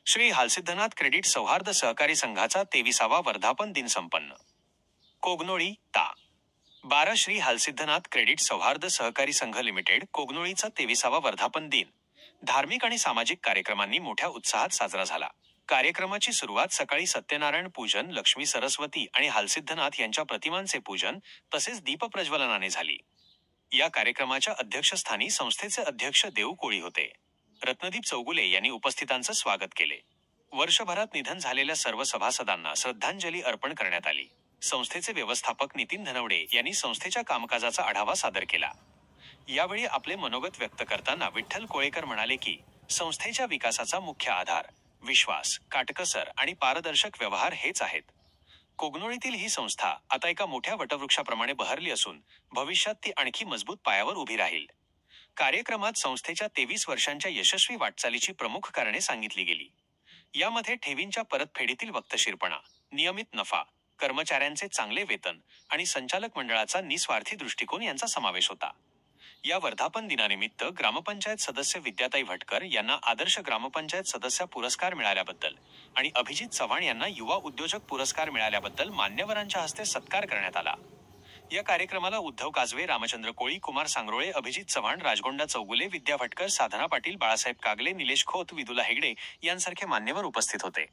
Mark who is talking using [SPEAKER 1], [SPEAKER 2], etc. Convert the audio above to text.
[SPEAKER 1] Shri Halsiddhanath credit सौहार्द सहकारी संघाचा 23वा वर्धापन दिन संपन्न. कोगनोळी ता. 12 श्री हालसिद्धनाथ क्रेडिट सौहार्द सहकारी संघ लिमिटेड कोगनोळीचा 23वा वर्धापन दिन धार्मिक आणि सामाजिक कार्यक्रमांनी मोठ्या उत्साहात साजरा झाला. कार्यक्रमाची सुरुवात सकाळी सत्यनारायण पूजन, लक्ष्मी सरस्वती आणि हालसिद्धनाथ यांच्या प्रतिमांचे पूजन तसेच दीपप्रज्वलनाने झाली. या कार्यक्रमाच्या अध्यक्षस्थानी संस्थेचे अध्यक्ष देऊ कोळी होते. रत्नदीप चौगुले यांनी उपस्थितांचं स्वागत केले. वर्षभरात निधन झालेल्या सर्व सभासदांना श्रद्धांजली अर्पण करण्यात आली. संस्थेचे व्यवस्थापक नितीन धनवडे यांनी संस्थेच्या कामकाजाचा आढावा सादर केला. यावेळी आपले मनोगत व्यक्त करताना विठ्ठल कोळेकर म्हणाले की संस्थेच्या विकासाचा मुख्य आधार विश्वास, काटकसर आणि पारदर्शक व्यवहार हेच आहेत. कोगनोळीतील ही संस्था आता एका मोठ्या वटवृक्षाप्रमाणे बहरली असून भविष्यात ती आणखी मजबूत पायावर उभी राहील. कार्यक्रमात संस्थेच्या 23 वर्षांच्या यशस्वी वाटचालीची प्रमुख कारणे सांगितली गेली. यामध्ये ठेवींच्या परतफेडीतील वक्तशीरपणा, नियमित नफा, कर्मचाऱ्यांचे चांगले वेतन आणि संचालक मंडळाचा निस्वार्थी दृष्टिकोन यांचा समावेश होता. या वर्धापन दिनानिमित्त ग्रामपंचायत सदस्य विद्याताई भटकर यांना आदर्श ग्रामपंचायत सदस्य पुरस्कार मिळाल्याबद्दल आणि अभिजित चव्हाण यांना युवा उद्योजक पुरस्कार मिळाल्याबद्दल मान्यवरांच्या हस्ते सत्कार करण्यात आला. या कार्यक्रमाला उद्धव काजवे, रामचंद्र कोळी, कुमार सांगरोळे, अभिजित चव्हाण, राजगोंडा चौगुले, विद्या भटकर, साधना पाटील, बाळासाहेब कागले, निलेश खोत, विदुला हेगडे यांसारखे मान्यवर उपस्थित होते.